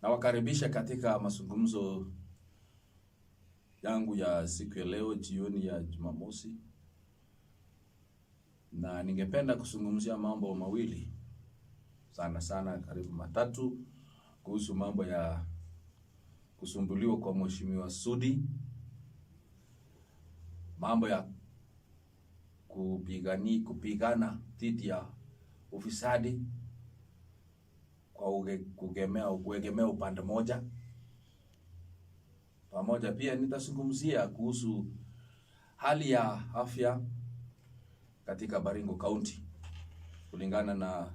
Na wakaribisha katika mazungumzo yangu ya siku ya leo jioni ya Jumamosi, na ningependa kuzungumzia mambo mawili sana karibu matatu kuhusu mambo ya kusumbuliwa kwa Mheshimiwa Sudi, mambo ya kupigana dhidi ya ufisadi kwa kuegemea upande moja. Pamoja pia nitazungumzia kuhusu hali ya afya katika Baringo County kulingana na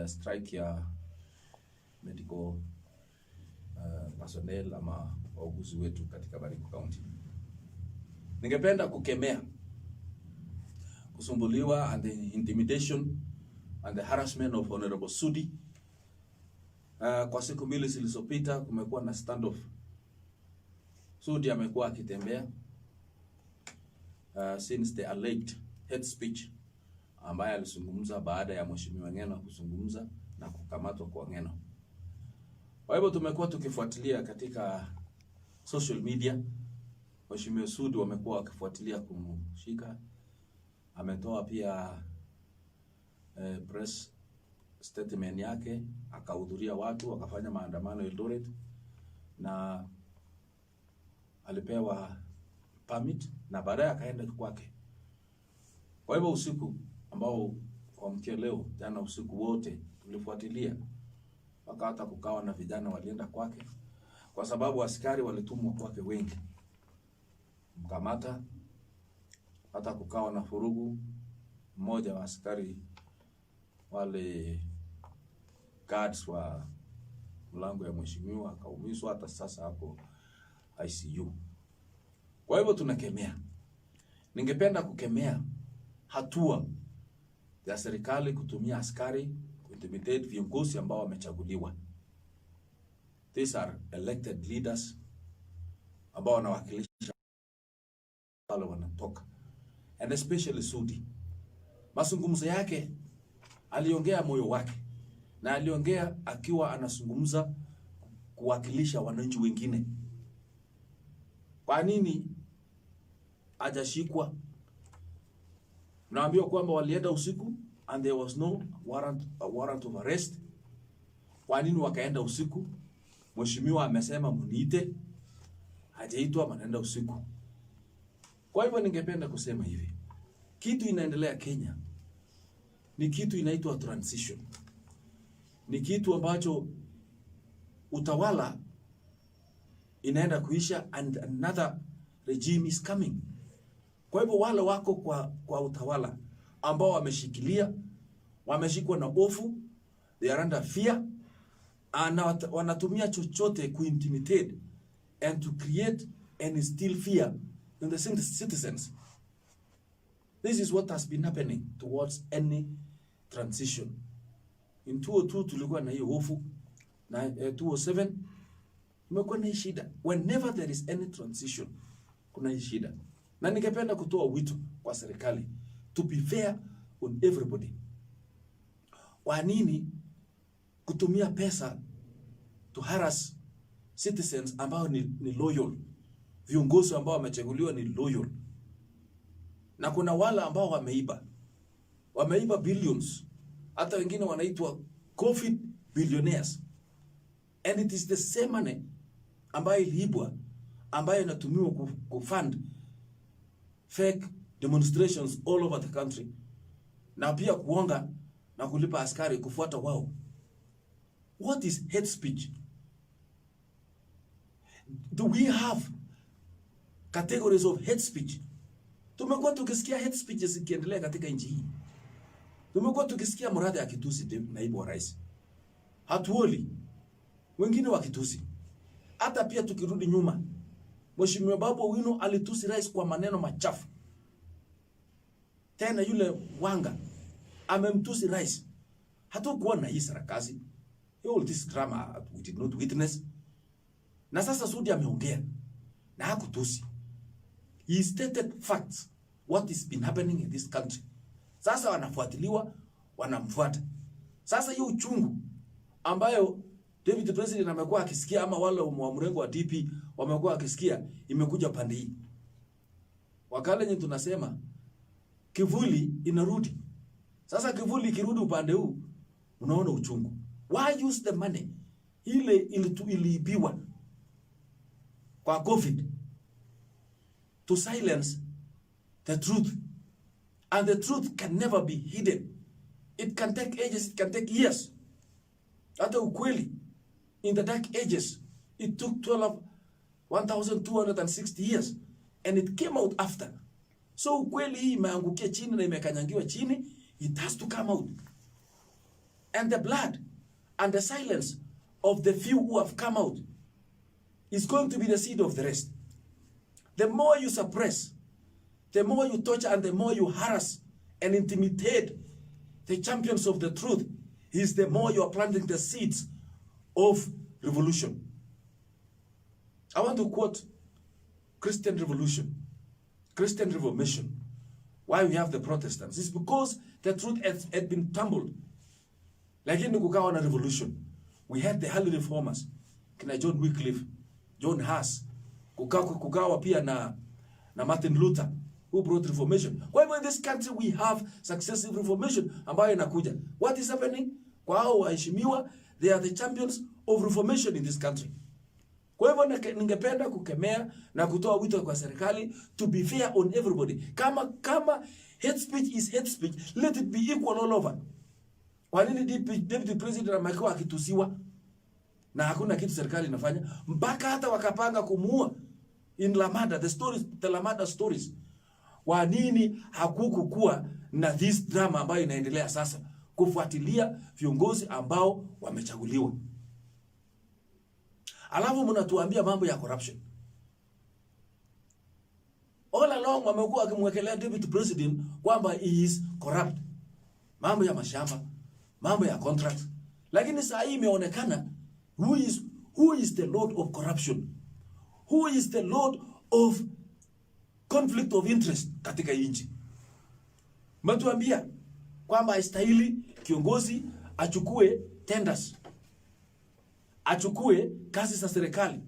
strike ya medical personnel ama wauguzi wetu katika Baringo County. Ningependa kukemea kusumbuliwa and the intimidation and the harassment of Honorable Sudi. Kwa siku mbili zilizopita kumekuwa na standoff. Sudi amekuwa akitembea since the alleged hate speech ambaye alizungumza baada ya Mheshimiwa Ng'eno kuzungumza na kukamatwa kwa Ng'eno. Kwa hivyo tumekuwa tukifuatilia katika social media. Mheshimiwa Sudi wamekuwa wakifuatilia kumshika. Ametoa pia press statement yake, akahudhuria watu, akafanya maandamano Eldoret na alipewa permit na baadaye akaenda kwake. Kwa hivyo usiku ambao kuamkia leo, jana usiku wote tulifuatilia, hata kukawa na vijana walienda kwake kwa sababu askari walitumwa kwake wengi mkamata. Hata kukawa na furugu, mmoja wa askari wale guards wa mlango ya mheshimiwa akaumizwa, hata sasa hapo ICU. Kwa hivyo tunakemea. Ningependa kukemea hatua ya serikali kutumia askari kuintimidate viongozi ambao wamechaguliwa. These are elected leaders ambao wanawakilisha wale wanatoka, and especially Sudi. Mazungumzo yake aliongea moyo wake, na aliongea akiwa anazungumza kuwakilisha wananchi wengine. Kwa nini hajashikwa? Naambiwa kwamba walienda usiku and there was no warrant of arrest. Kwa nini wakaenda usiku? Mheshimiwa amesema muniite, hajaitwa, manaenda usiku. Kwa hivyo ningependa kusema hivi, kitu inaendelea Kenya ni kitu inaitwa transition. Ni kitu ambacho utawala inaenda kuisha and another regime is coming. Kwa hivyo wale wako kwa utawala ambao wameshikilia, wameshikwa na hofu, they are under fear, and wanatumia chochote kuintimidate and to create and instill fear in the citizens. This is what has been happening towards any transition. In 2002 tulikuwa na hiyo hofu, na 2007 kumekuwa na shida. Whenever there is any transition, kuna shida. Na ningependa kutoa wito kwa serikali to be fair on everybody. Kwa nini kutumia pesa to harass citizens ambao ni loyal? Viongozi ambao wamechaguliwa ni loyal. Na kuna wale ambao wameiba billions. Hata wengine wanaitwa COVID billionaires. And it is the same money ambayo iliibwa, ambayo inatumiwa kufund fake demonstrations all over the country, na pia kuonga na kulipa askari kufuata wao. What is hate speech? Do we have categories of hate speech? Tumekuwa tukisikia hate speeches ikiendelea katika nchi hii. Tumekuwa tukisikia Murada akitusi naibu wa rais. Hatuoli wengine wakitusi. Hata pia tukirudi nyuma, Mheshimiwa Babu Owino alitusi rais kwa maneno machafu. Tena yule Wanga amemtusi rais. Hatukuwa na hii sarakazi. All this drama we did not witness. Na sasa Sudi ameongea na hakutusi. He stated facts, what has been happening in this country. Sasa wanafuatiliwa, wanamfuata. Sasa hiyo uchungu ambayo Deputy President amekuwa akisikia, ama wale wa mrengo wa DP wamekuwa akisikia, imekuja pande hii. Wakala yenye tunasema kivuli inarudi. Sasa kivuli ikirudi upande huu, unaona uchungu. Why use the money ile iliibiwa kwa COVID to silence the truth? And the truth can never be hidden. It can take ages, it can take years. Hata ukweli, in the dark ages, it took 1,260 years, and it came out after. So ukweli hii imeangukia chini na imekanyangiwa chini, it has to come out. And the blood and the silence of the few who have come out is going to be the seed of the rest. The more you suppress, the more you torture, and the more you harass and intimidate the champions of the truth, is the more you are planting the seeds of revolution. I want to quote Christian Revolution, Christian Reformation. Why we have the Protestants? It's because the truth had been tumbled. Lakini kukawa na revolution. We had the early reformers, kina John Wycliffe, John Huss, kukawa pia na Martin Luther, who brought reformation. Kwa hivyo in this country we have successive reformation ambayo inakuja. What is happening? Kwa hao waheshimiwa, they are the champions of reformation in this country. Kwa hivyo ningependa kukemea na kutoa wito kwa serikali to be fair on everybody. Kama hate speech is hate speech, let it be equal all over. Kwa nini Deputy President amekuwa akitusiwa na hakuna kitu serikali inafanya? Mpaka hata wakapanga kumuua in Lamada, the Lamada stories. Kwa nini hakukukuwa na this drama ambayo inaendelea sasa, kufuatilia viongozi ambao wamechaguliwa? Alafu mnatuambia mambo ya corruption. All along wamekuwa wakimwekelea Deputy President kwamba he is corrupt. Mambo ya mashamba, mambo ya contracts. Lakini saa hii imeonekana who is the lord of corruption? Who is the lord of conflict of interest katika nchi? Mtuambia kwamba haistahili kiongozi achukue tenders, achukue kazi za serikali.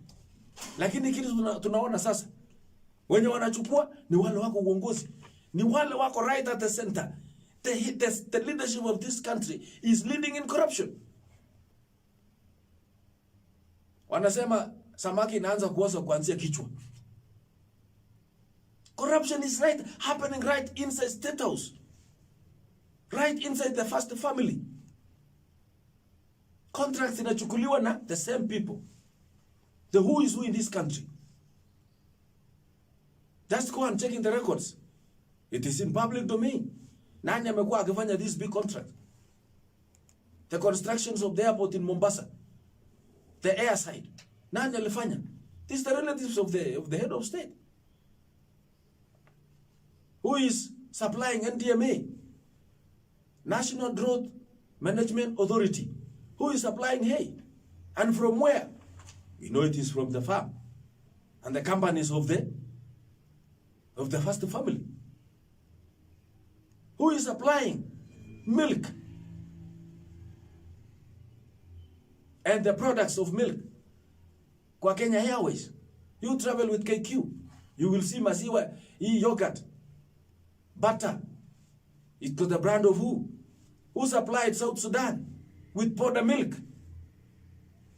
Lakini kitu tunaona sasa, wenye wanachukua ni wale wako uongozi, ni wale wako right at the center. The leadership of this country is leading in corruption. Wanasema samaki inaanza kuoza kuanzia kichwa. Corruption is happening right inside State House, right inside the first family. Contracts inachukuliwa na the same people, the who is who in this country. Just go and check in the records. It is in public domain. Nani amekuwa akifanya this big contract? The constructions of the airport in Mombasa, the airside, nani alifanya? These are the relatives of the head of state. Who is supplying NDMA, National Drought Management Authority? Who is supplying hay? And from where? We know it is from the farm and the companies of the first family. Who is supplying milk and the products of milk? Kwa Kenya Airways. You travel with KQ, you will see maziwa, yogurt, butter. It got the brand of who? Who supplied South Sudan with powder milk?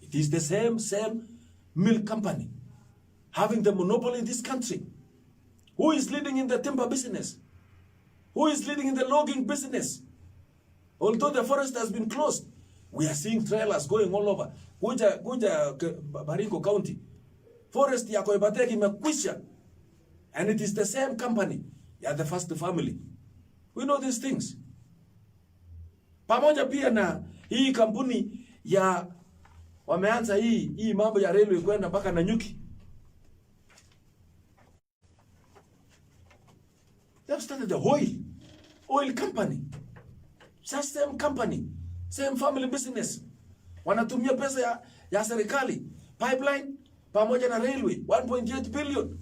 It is the same milk company having the monopoly in this country. Who is leading in the timber business? Who is leading in the logging business? Although the forest has been closed, we are seeing trailers going all over. Kuja Baringo County, forest ya Koibateki imekwisha, and it is the same company ya the first family. We know these things. Pamoja pia na hii kampuni ya wameanza hii mambo ya railway kwenda mpaka Nanyuki. They have started the oil company. Just same company, same family business. Wanatumia pesa ya serikali, pipeline pamoja na railway, 1.8 billion,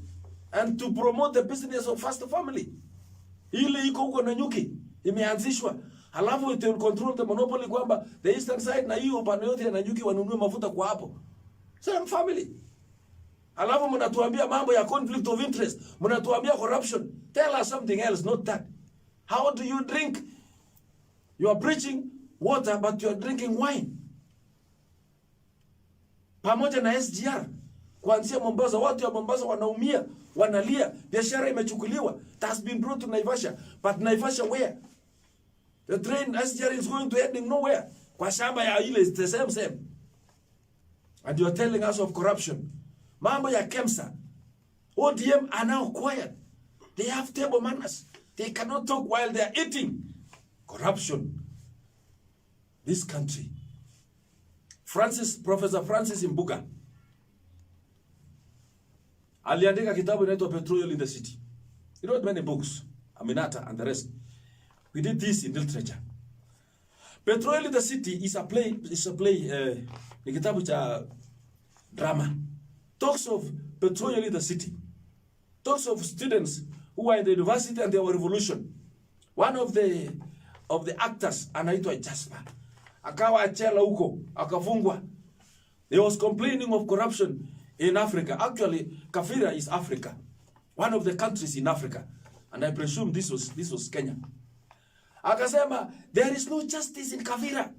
and to promote the business of first family. Ile iko huko Nanyuki imeanzishwa Alafu it will control the monopoly kwamba the eastern side na hiyo upande yote ya Nanyuki wanunue mafuta kwa hapo. Same family. Alafu mnatuambia mambo ya conflict of interest. Mnatuambia corruption. Tell us something else, not that. How do you drink? You are preaching water, but you are drinking wine. Pamoja na SGR. Kuanzia Mombasa, watu ya Mombasa wanaumia, wanalia. Biashara imechukuliwa. It has been brought to Naivasha. But Naivasha where? The train SGR is going to ending nowhere. Kwa shamba ya ile is the same. And you are telling us of corruption. Mambo ya KEMSA. ODM are now quiet. They have table manners. They cannot talk while they are eating. Corruption. This country. Professor Francis Mbuga aliandika kitabu inaitwa Petroleum in the City. He wrote many books, Aminata and the rest. We did this in literature. Petroleum in the City is a play, ni kitabu cha drama. Talks of petroleum in the city. Talks of students who were in the university and there were revolution. One of the actors anaitwa Jasper. Akawa achela huko, akafungwa. He was complaining of corruption in Africa. Actually, Kafira is Africa. One of the countries in Africa. And I presume this was Kenya. Akasema, there is no justice in Kafira.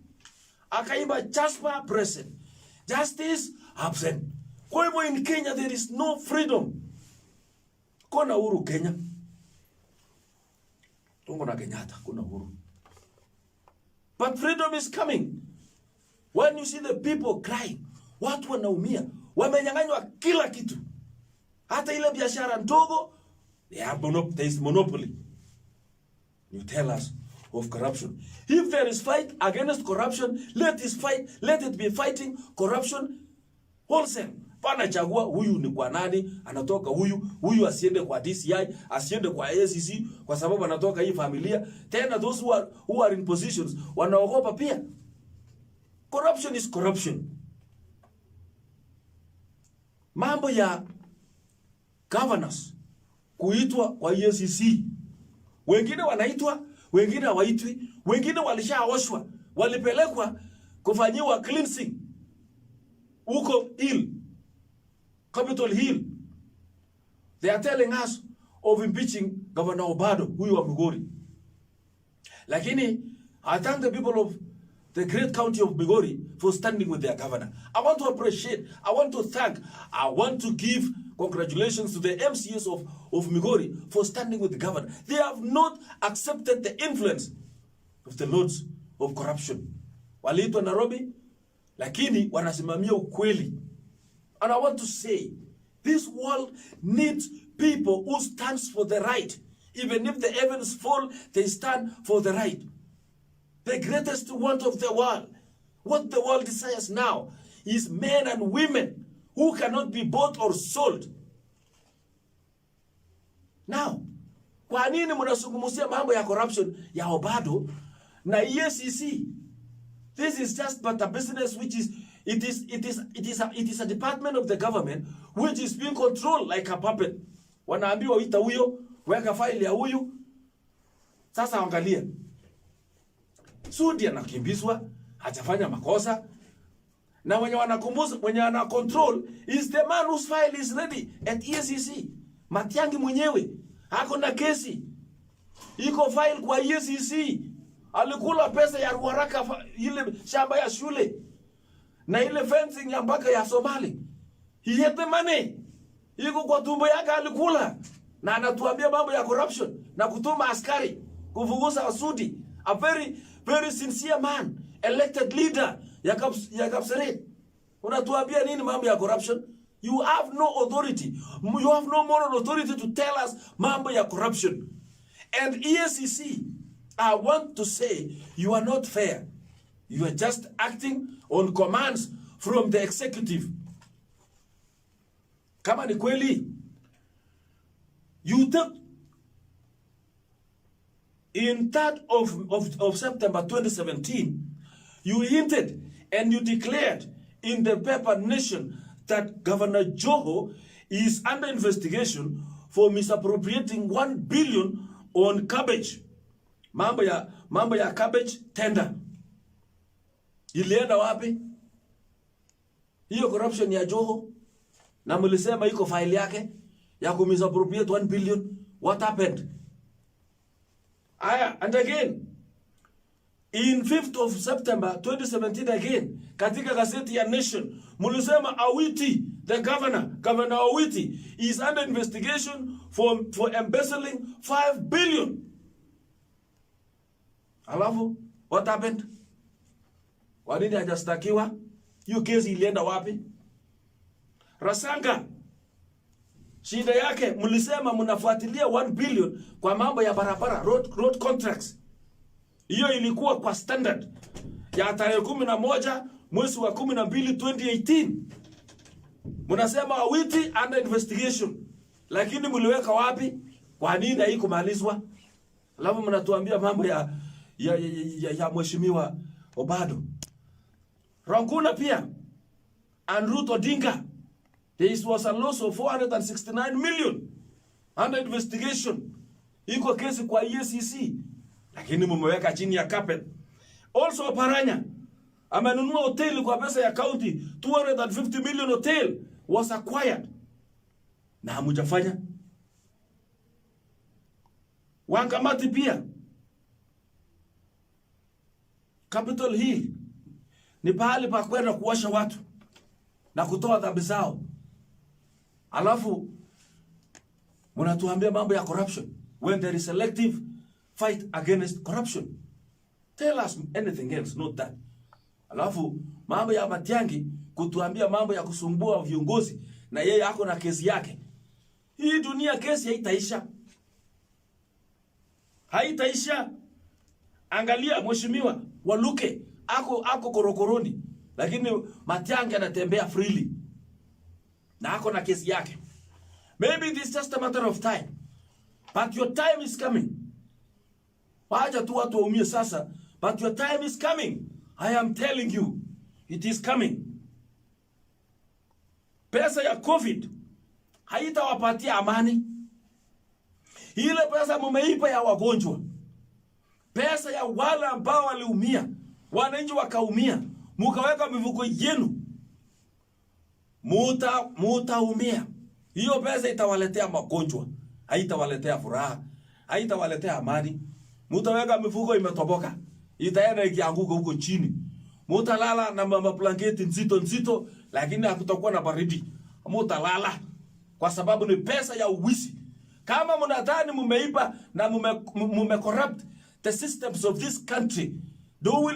Akaimba Jasper present. Justice absent. Kwa hivyo in Kenya there is no freedom. Kuna uhuru Kenya. Tungo na Kenyatta, kuna uhuru. But freedom is coming. When you see the people crying, watu wanaumia, wamenyang'anywa kila kitu. Hata ile biashara ndogo, there is monopoly. You tell us of corruption. If there is fight against corruption, let it be fighting corruption wholesale. Pana chagua huyu ni kwa nani, anatoka huyu asiende kwa DCI, asiende kwa ACC kwa sababu anatoka hii familia. Tena those who are in positions wanaogopa pia. Corruption is corruption. Mambo ya governors kuitwa kwa ACC. Wengine wanaitwa, wengine hawaitwi, wengine walishaoshwa, walipelekwa kufanyiwa cleansing huko Capitol Hill. They are telling us of impeaching Governor Obado, huyu wa Migori. Lakini, I thank the people of the great county of Migori for standing with their governor. I want to appreciate, I want to thank, I want to give congratulations to the MCAs of Migori for standing with the governor. They have not accepted the influence of the lords of corruption. Waliitwa Nairobi, lakini wanasimamia ukweli. And I want to say, this world needs people who stands for the right. Even if the heavens fall, they stand for the right. The greatest want of the world, what the world desires now, is men and women who cannot be bought or sold. Now, kwa nini mnazungumzia mambo ya corruption ya Obado na EACC? This is just but a business which is it is a department of the government which is being controlled like a puppet. Wanaambiwa wita huyo, weka file ya huyu. Sasa angalia. Sudi anakimbizwa, hajafanya makosa. Na wenye wana control is the man whose file is ready at EACC. Matiangi mwenyewe hako na kesi. Iko file kwa EACC. Alikula pesa ya Ruaraka ile shamba ya shule. Na ile fencing ya mpaka ya Somali. He had the money. Iko kwa tumbo yake alikula. Na anatuambia mambo ya corruption na kutuma askari kufukuza Sudi. A very very sincere man, elected leader ya Kapseret. Unatuambia nini mambo ya corruption? You have no authority. You have no moral authority to tell us mambo ya corruption. And EACC, I want to say, you are not fair. You are just acting on commands from the executive. Kama ni kweli, you took in 3rd of September 2017, you hinted and you declared in the paper Nation that Governor Joho is under investigation for misappropriating 1 billion on cabbage. Mambo ya mambo ya cabbage tender ilienda wapi? Hiyo corruption ya Joho, na mlisema iko file yake ya kumisappropriate 1 billion. What happened? And again, in 5th of September 2017 again, katika gazeti ya Nation, mlisema Awiti, the Governor Awiti, is under investigation for embezzling 5 billion. Alafu, what happened? Kwa nini hajastakiwa? Hiyo kesi ilienda wapi? Rasanga, shida yake mlisema mnafuatilia 1 billion kwa mambo ya barabara, road contracts. Hiyo ilikuwa kwa standard ya tarehe 11 mwezi wa 12 2018. Mnasema Awiti under investigation. Lakini mliweka wapi? Kwa nini haikumalizwa? Alafu mnatuambia mambo ya mheshimiwa Obado. Ranguna pia, and Ruth Odinga, there was a loss of 469 million under investigation. Iko kesi kwa EACC, lakini mumeweka chini ya carpet. Also Paranya amenunua hotel kwa pesa ya county, 250 million hotel was acquired, na hamujafanya. Wangamati pia, Capitol Hill ni pahali pa kwenda kuwasha watu na kutoa dhambi zao. Alafu mnatuambia mambo ya corruption when there is selective fight against corruption. Tell us anything else, not that. Alafu mambo ya Matiang'i kutuambia mambo ya kusumbua viongozi, na yeye ako na kesi yake. Hii dunia kesi haitaisha. Haitaisha. Angalia mheshimiwa Waluke ako korokoroni, lakini Matiang'i anatembea freely na ako na kesi yake. Maybe it is just a matter of time, but your time is coming. Wacha tu watu waumie sasa, but your time is coming. I am telling you, it is coming. Pesa ya COVID haitawapatia amani. Ile pesa mumeipa ya wagonjwa, pesa ya wale ambao waliumia, wananchi wakaumia, mukaweka mifuko yenu, mutaumia. Hiyo pesa itawaletea magonjwa, haitawaletea furaha, haitawaletea amani. Mutaweka mifuko imetoboka, itaenda ikianguka huko chini. Mutalala na blanketi nzito, lakini hakutakuwa na baridi. Mutalala kwa sababu ni pesa ya uwizi. Kama mnadhani mumeipa na mume corrupt the systems of this country,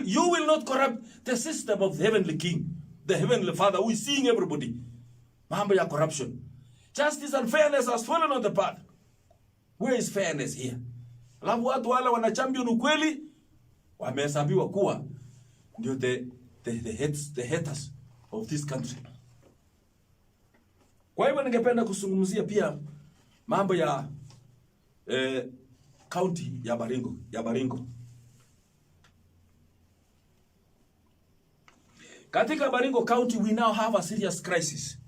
you will not corrupt the system of the heavenly King, the heavenly Father who is seeing everybody. Mambo ya corruption, justice and fairness has fallen on the path. Where is fairness here? Alafu watu wale wana champion ukweli wamehesabiwa kuwa ndio the haters of this country. Kwa hivyo ningependa kuzungumzia pia mambo ya county ya Baringo. Katika Baringo County we now have a serious crisis.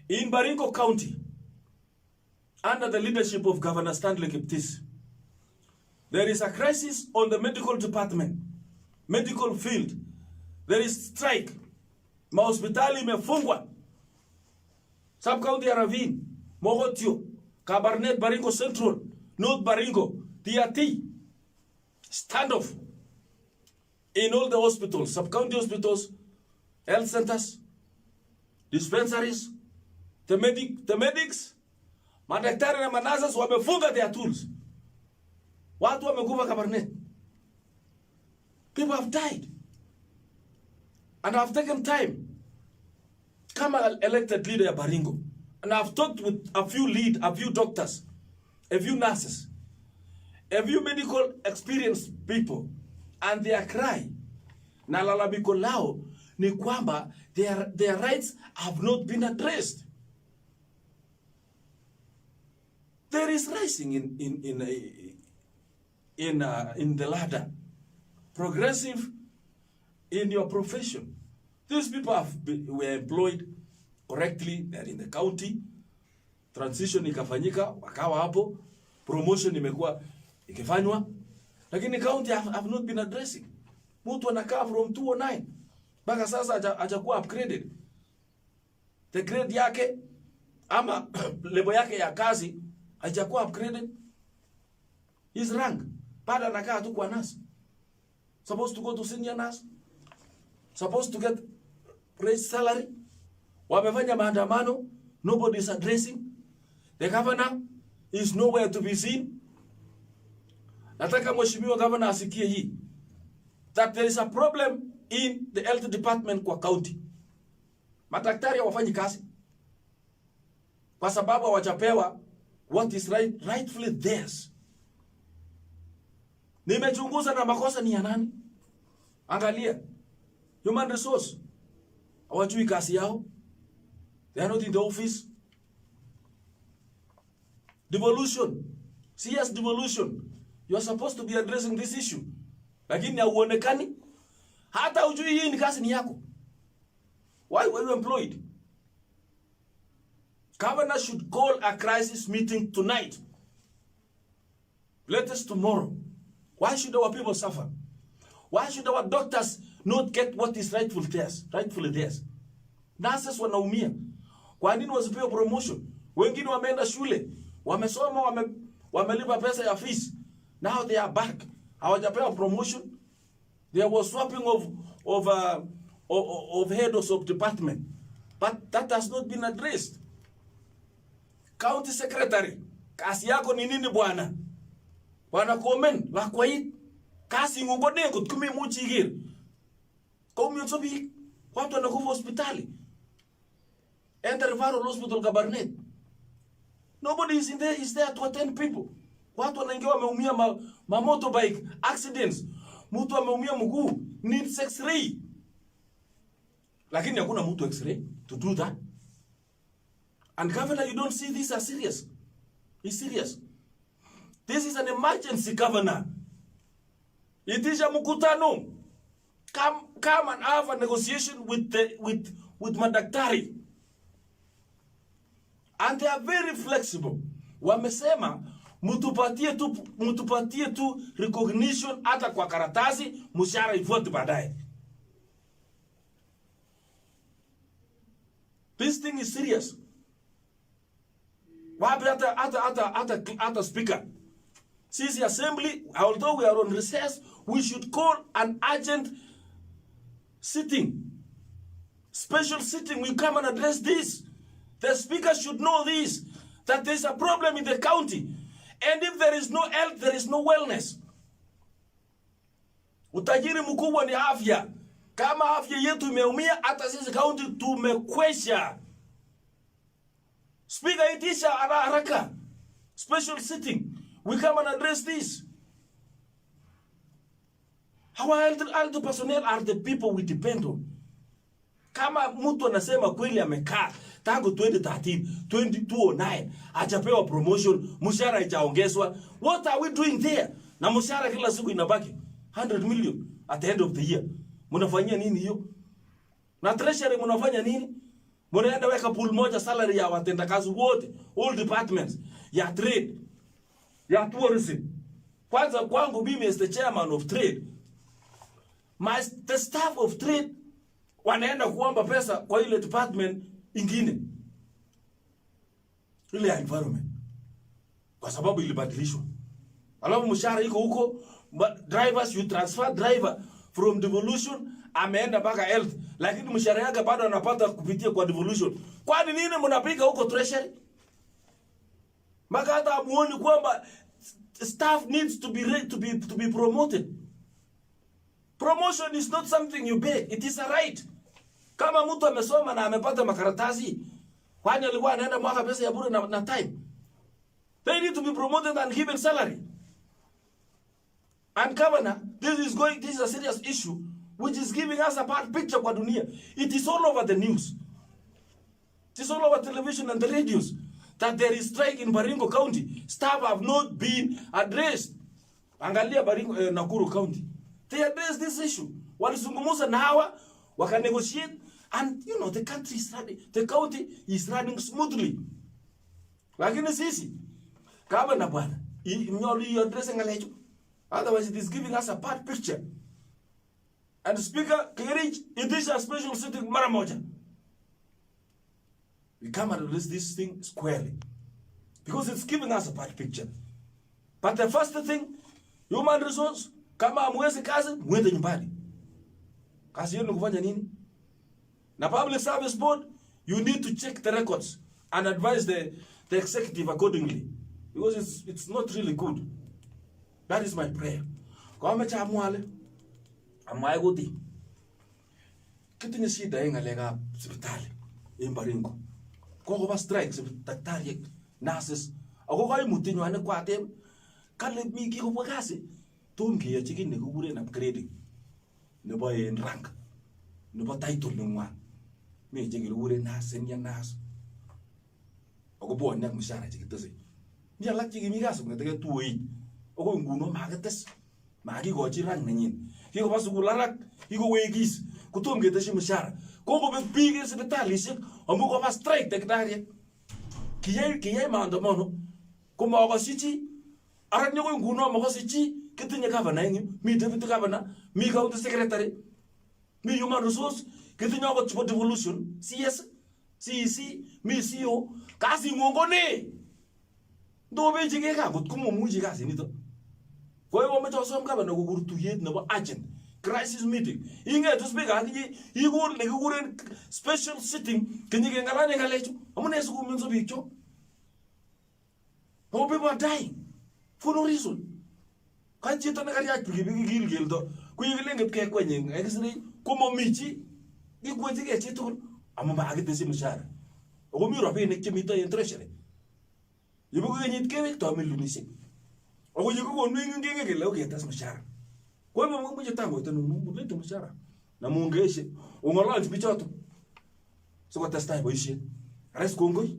In Baringo County, under the leadership of Governor Stanley Kiptis, there is a crisis on the medical department, medical field. There is strike. Mahospitali imefungwa. Sub-county ya Ravine, Mogotio, Kabarnet, Baringo Central, North Baringo, TRT. Standoff in all the hospitals, sub-county hospitals, health centers, dispensaries. The medics, madaktari na manasas wamefunga their tools. Watu wamekufa Kabarnet. People have died. And I've taken time, kama elected leader ya Baringo, and I've talked with a few doctors, a few nurses, a few medical experienced people, and their cry, na lalamiko lao ni kwamba their rights have not been addressed. There is rising in the ladder. Progressive in your profession. These people were employed correctly, they're in the county. Transition ikafanyika, wakawa hapo. Promotion imekuwa ikifanywa. Lakini county have not been addressing. Mtu anakaa from 209 mpaka sasa hajakuwa upgraded. The grade yake ama level yake ya kazi hajakuwa upgraded. His rank bado anakaa tu kwa nurse. Supposed to go to senior nurse. Supposed to get raised salary. Wamefanya maandamano, nobody is addressing. The governor is nowhere to be seen. Nataka mheshimiwa governor asikie hii, that there is a problem in the health department kwa county. Madaktari hawafanyi kazi kwa sababu hawajapewa what is rightfully theirs. Nimechunguza na makosa ni ya nani? Angalia. Human resource hawajui kazi yao. They are not in the office. Devolution. CS devolution. You are supposed to be addressing this issue. Lakini hauonekani. Hata hujui hii ni kazi ni yako. Why were you employed? Governor should call a crisis meeting tonight. Latest tomorrow. Why should our people suffer? Why should our doctors not get what is rightfully theirs? Nurses wanaumia. Kwa nini wasipewe promotion? Wengine wameenda shule, wamesoma, wamelipa pesa ya fees. Now they are back. Hawajapewa promotion. There was swapping of heads of department. But that has not been addressed. County secretary, kazi yako ni nini bwana? Bwana komen, la kwa hii. Kasi ngongone kutumi muchigir. Komi utsobi, watu wanakufa hospitali. Enter referral hospital Kabarnet. Nobody is there to attend people. Watu wanaingia wameumia ma motorbike accidents. Mtu ameumia mguu, needs x-ray. Lakini hakuna mtu x-ray to do that. And governor, you don't see this as serious. It's serious. This is an emergency, governor. Itisha mkutano. Come and have a negotiation with madaktari. And they are very flexible. Wamesema mutupatie tu recognition hata kwa karatasi, mshahara ifuate baadaye. This thing is serious. Wapi hata speaker. Sisi assembly, although we are on recess, we should call an urgent sitting. Special sitting, we come and address this. The speaker should know this, that there is a problem in the county. And if there is no health, there is no wellness. Utajiri mkubwa ni afya. Kama afya yetu imeumia, hata sisi county tumekwesha. Speaker, itisha haraka. Special sitting. We come and address this. Our health personnel are the people we depend on. Kama mtu anasema kweli amekaa tangu 2013, 2009, hajapewa promotion, mshahara haijaongezwa, what are we doing there? Na mshahara kila siku inabaki 100 million at the end of the year. Mnafanyia nini hiyo? Na treasury mnafanya nini? Mnaenda weka pool moja salary ya watendakazi wote, all departments, ya trade, ya tourism. Kwanza kwangu mimi as the chairman of trade, the staff of trade wanaenda kuomba pesa kwa ile department ingine, ile environment, kwa sababu ilibadilishwa. Alafu mshahara iko huko, drivers, you transfer driver from devolution ameenda mpaka health, lakini mshahara yake bado anapata kupitia kwa devolution. Kwani nini mnapiga huko treasury? Mpaka hata muone kwamba staff needs to be promoted. Promotion is not something you pay, it is a right. Kama mtu amesoma na amepata makaratasi, kwani alikuwa anaenda mwaka pesa ya bure na time? They need to be promoted and given salary. And governor, this is a serious issue which is giving us a bad picture kwa dunia. It is all over the news. It is all over television and the radios that there is strike in Baringo County. Staff have not been addressed. Angalia Baringo, Nakuru County. They addressed this issue. Walizungumza na hawa, waka negotiate, and you know the country is running, the county is running smoothly. Lakini sisi kama na bwana, mnyoli addressing alejo. Otherwise it is giving us a bad picture. And Speaker Kirich, it is a special sitting mara moja. We come and address this thing squarely. Because it's giving us a bad picture. But the first thing, human resource, kama hamwezi kazi, mwende nyumbani. Kazi yenu kufanya nini? Na public service board, you need to check the records and advise the executive accordingly. Because it's not really good. That is my prayer. Kwa mecha amwale, amwae guti. Kitu ni shida yenga lega hospitali, Baringo. Kwa ba strikes, daktari, nurses. Ako kwa mutinyo ane kwa tem, kale mi ki ko kasi, tumki ya chikin ne kukure na upgrading. Nebo en rank, nebo title ni ngwan. Mi chiki kukure nurse, senior nurse. Ako buwan niyak mishara chikitasi. Mi alak chiki mi kasi kwenye tuwe. Ako nguno magetes, magi gochi rank nanyin. Hiko pa sukularak, hiko wegis, kutum kitashi mishara. Koko be bigger hospitali shik, amu ko pa strike daktari. Kiyai maandamano, kuma wako sichi, arat nyo ko yung guno wako sichi, kitinye governor yung, mi deputy governor, mi county secretary, mi human resource, kitinye wako chipo devolution, CS, CEC, mi CEO, kasi ngongo ne. Dobe jige ka, kumu muji kasi nito. Kwa hiyo wamecha wasom governor kukuru tuyet nebo urgent, crisis meeting. Inge to speak haki igur legure special sitting kenye kengalane ngalecho. Amune suku minzo bicho. How people are dying for no reason. Kanchi to nakari pigi gil do. Kuyilenge ke kwenye exray kumo michi ikweji ke chitu amamba agitesi mshara. Ogomi rope ne chimito en treasury. Yibugo nyit ke to milunisi. Ogo yuko ko nginge ke lo ke tas mshara. Kwa hivyo mungu jitango ito numuleto mshara. Na muungeshe. Ungolanje bichoto. So kwa testai boishe. Res kongoi.